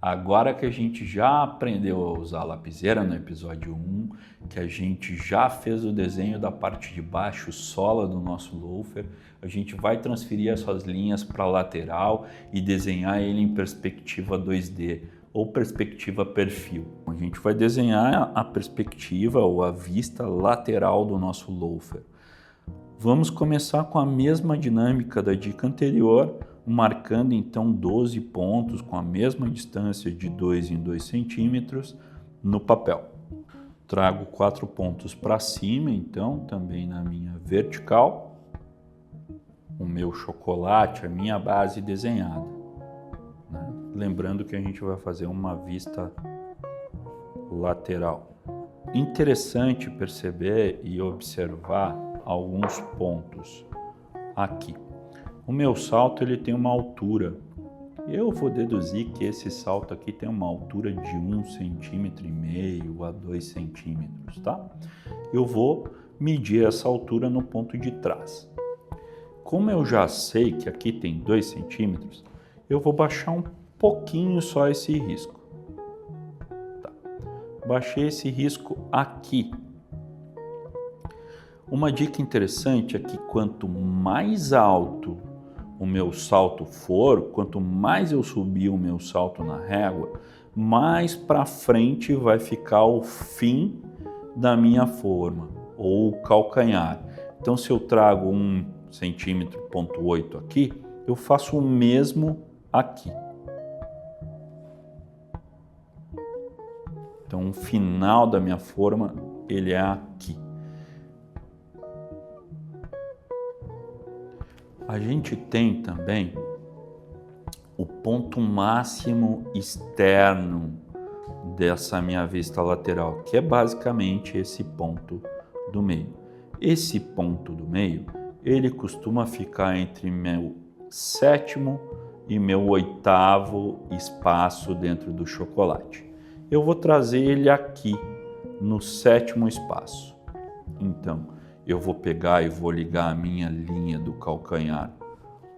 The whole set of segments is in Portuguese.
Agora que a gente já aprendeu a usar a lapiseira no episódio 1, que a gente já fez o desenho da parte de baixo, sola do nosso loafer, a gente vai transferir essas linhas para a lateral e desenhar ele em perspectiva 2D ou perspectiva perfil. A gente vai desenhar a perspectiva ou a vista lateral do nosso loafer. Vamos começar com a mesma dinâmica da dica anterior, marcando então 12 pontos com a mesma distância de 2 em 2 centímetros no papel. Trago 4 pontos para cima, então, também na minha vertical, o meu chocolate, a minha base desenhada, né? Lembrando que a gente vai fazer uma vista lateral. Interessante perceber e observar alguns pontos aqui. O meu salto ele tem uma altura. Eu vou deduzir que esse salto aqui tem uma altura de 1,5 cm a 2 centímetros, tá? Eu vou medir essa altura no ponto de trás. Como eu já sei que aqui tem 2 centímetros, eu vou baixar um pouquinho só esse risco. Tá. Baixei esse risco aqui. Uma dica interessante é que quanto mais alto o meu salto for, quanto mais eu subir o meu salto na régua, mais para frente vai ficar o fim da minha forma, ou o calcanhar. Então, se eu trago 1,8 centímetro aqui, eu faço o mesmo aqui. Então, o final da minha forma, ele é aqui. A gente tem também o ponto máximo externo dessa minha vista lateral, que é basicamente esse ponto do meio. Esse ponto do meio, ele costuma ficar entre meu 7º e meu 8º espaço dentro do chocolate. Eu vou trazer ele aqui no 7º espaço. Então, eu vou pegar e vou ligar a minha linha do calcanhar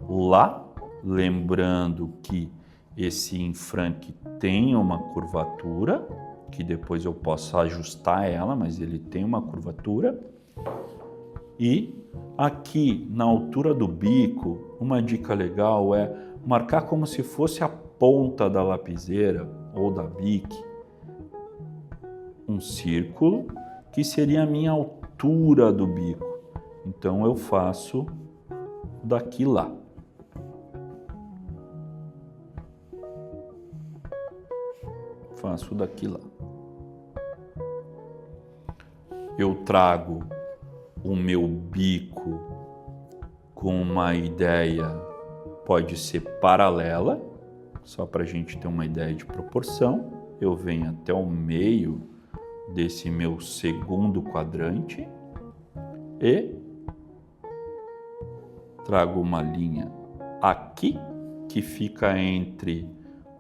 lá, lembrando que esse infranque tem uma curvatura, que depois eu posso ajustar ela, mas ele tem uma curvatura. E aqui na altura do bico, uma dica legal é marcar como se fosse a ponta da lapiseira ou da bique, um círculo que seria a minha altura do bico. Então eu faço daqui lá. Faço daqui lá. Eu trago o meu bico com uma ideia, pode ser paralela, só para a gente ter uma ideia de proporção. Eu venho até o meio desse meu segundo quadrante e trago uma linha aqui que fica entre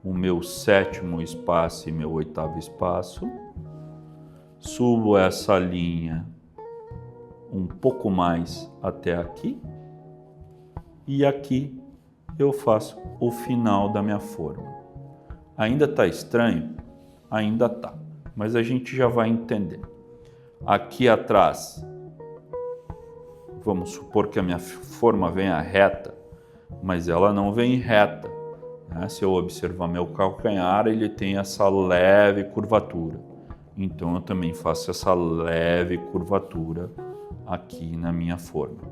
o meu 7º espaço e meu 8º espaço. Subo essa linha um pouco mais até aqui e aqui eu faço o final da minha forma. Ainda está estranho? Ainda está, mas a gente já vai entender. Aqui atrás, vamos supor que a minha forma venha reta, mas ela não vem reta, né? Se eu observar meu calcanhar, ele tem essa leve curvatura. Então eu também faço essa leve curvatura aqui na minha forma.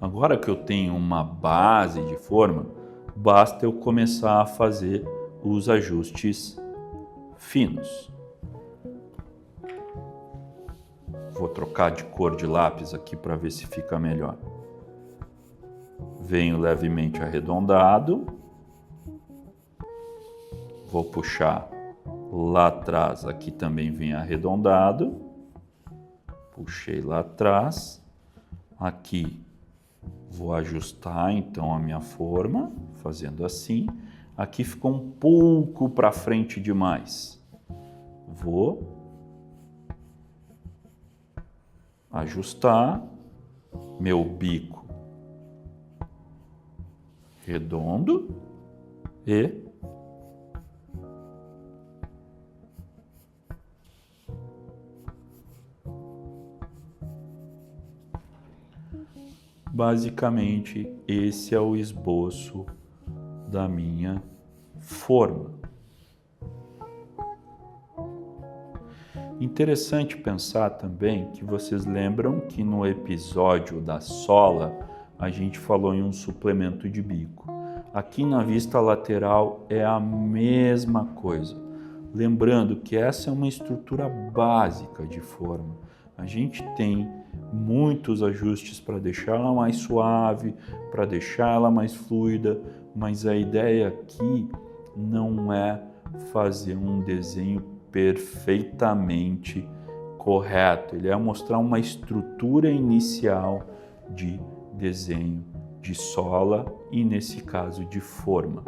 Agora que eu tenho uma base de forma, basta eu começar a fazer os ajustes finos. Vou trocar de cor de lápis aqui para ver se fica melhor. Venho levemente arredondado. Vou puxar lá atrás, aqui também vem arredondado. Puxei lá atrás. Aqui vou ajustar então a minha forma, fazendo assim. Aqui ficou um pouco para frente demais. Vou ajustar meu bico redondo e basicamente esse é o esboço da minha forma. Interessante pensar também que vocês lembram que no episódio da sola a gente falou em um suplemento de bico. Aqui na vista lateral é a mesma coisa. Lembrando que essa é uma estrutura básica de forma. A gente tem muitos ajustes para deixar ela mais suave, para deixar ela mais fluida, mas a ideia aqui não é fazer um desenho perfeitamente correto. Ele é mostrar uma estrutura inicial de desenho de sola e, nesse caso, de forma.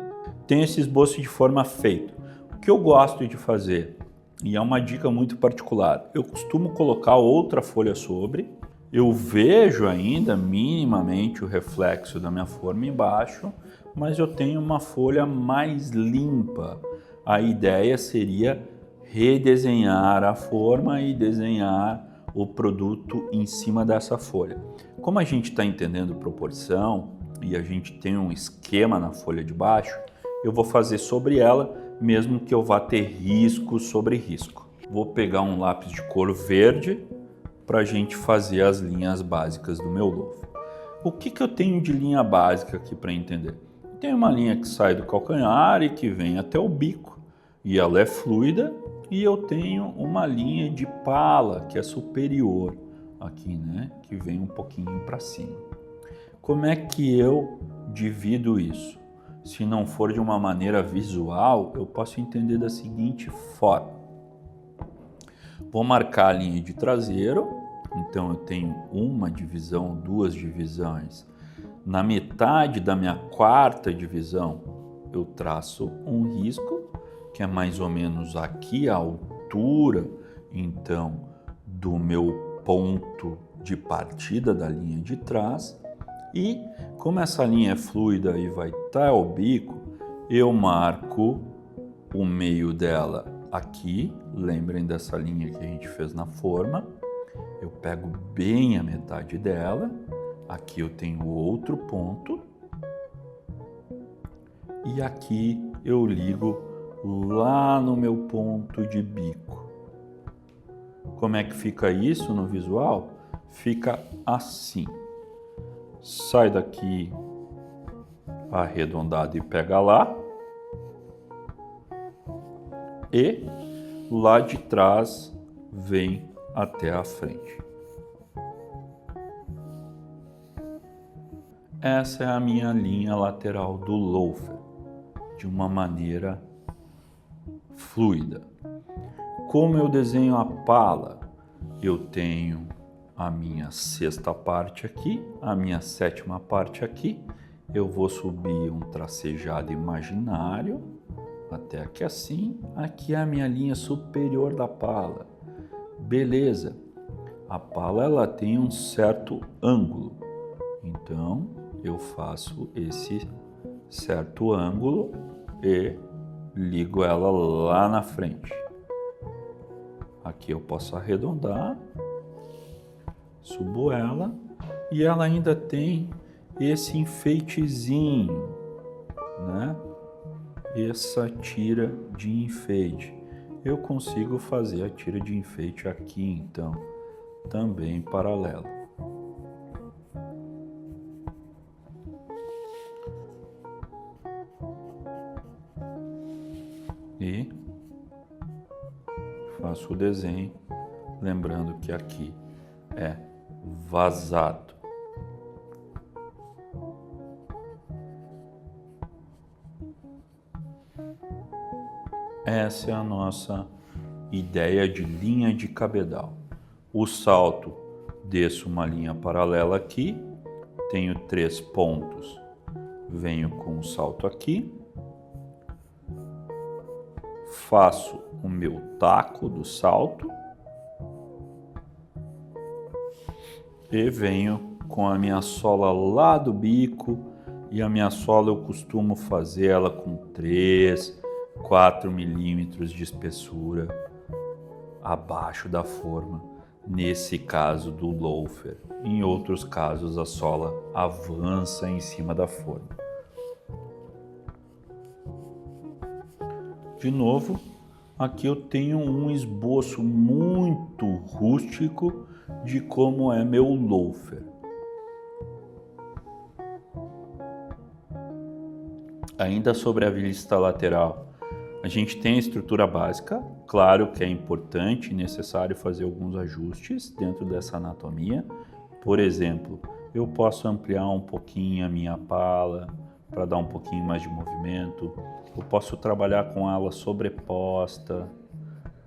Tem esse esboço de forma feito. O que eu gosto de fazer, e é uma dica muito particular, eu costumo colocar outra folha sobre, eu vejo ainda minimamente o reflexo da minha forma embaixo, mas eu tenho uma folha mais limpa. A ideia seria redesenhar a forma e desenhar o produto em cima dessa folha. Como a gente está entendendo proporção e a gente tem um esquema na folha de baixo, eu vou fazer sobre ela, mesmo que eu vá ter risco sobre risco. Vou pegar um lápis de cor verde para a gente fazer as linhas básicas do meu louvor. O que eu tenho de linha básica aqui para entender? Tem uma linha que sai do calcanhar e que vem até o bico, e ela é fluida, e eu tenho uma linha de pala que é superior aqui, né? Que vem um pouquinho para cima. Como é que eu divido isso? Se não for de uma maneira visual, eu posso entender da seguinte forma. Vou marcar a linha de traseiro, então eu tenho uma divisão, duas divisões. Na metade da minha quarta divisão, eu traço um risco, que é mais ou menos aqui a altura, então, do meu ponto de partida da linha de trás. E como essa linha é fluida e vai até o bico, eu marco o meio dela aqui. Lembrem dessa linha que a gente fez na forma. Eu pego bem a metade dela. Aqui eu tenho outro ponto. E aqui eu ligo lá no meu ponto de bico. Como é que fica isso no visual? Fica assim. Sai daqui arredondado e pega lá. E lá de trás vem até a frente. Essa é a minha linha lateral do loafer, de uma maneira fluida. Como eu desenho a pala? Eu tenho a minha sexta parte aqui, a minha sétima parte aqui. Eu vou subir um tracejado imaginário até aqui assim. Aqui é a minha linha superior da pala. Beleza. A pala ela tem um certo ângulo. Então eu faço esse certo ângulo e ligo ela lá na frente. Aqui eu posso arredondar, subo ela e ela ainda tem esse enfeitezinho, né? Essa tira de enfeite. Eu consigo fazer a tira de enfeite aqui, então, também paralela. E faço o desenho, lembrando que aqui é vazado. Essa é a nossa ideia de linha de cabedal. O salto, desço uma linha paralela aqui, tenho 3 pontos, venho com o salto aqui, faço o meu taco do salto e venho com a minha sola lá do bico, e a minha sola eu costumo fazer ela com 3, 4 milímetros de espessura abaixo da forma. nesse caso do loafer. Em outros casos, a sola avança em cima da forma. De novo, aqui eu tenho um esboço muito rústico de como é meu loafer. Ainda sobre a vista lateral, a gente tem a estrutura básica, claro que é importante e necessário fazer alguns ajustes dentro dessa anatomia. Por exemplo, eu posso ampliar um pouquinho a minha pala para dar um pouquinho mais de movimento. Eu posso trabalhar com ela sobreposta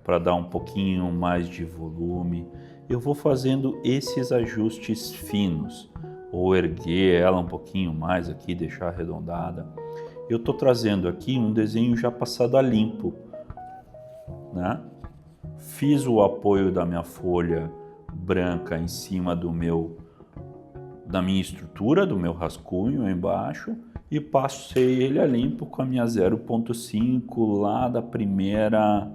para dar um pouquinho mais de volume. Eu vou fazendo esses ajustes finos, ou erguer ela um pouquinho mais aqui, deixar arredondada. Eu estou trazendo aqui um desenho já passado a limpo, né? Fiz o apoio da minha folha branca em cima da minha estrutura, do meu rascunho embaixo, e passei ele a limpo com a minha 0.5 lá da primeira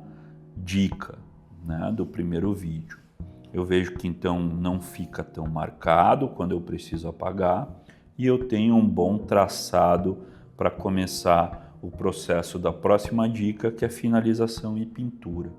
dica, né? Do primeiro vídeo. Eu vejo que então não fica tão marcado quando eu preciso apagar, e eu tenho um bom traçado para começar o processo da próxima dica, que é finalização e pintura.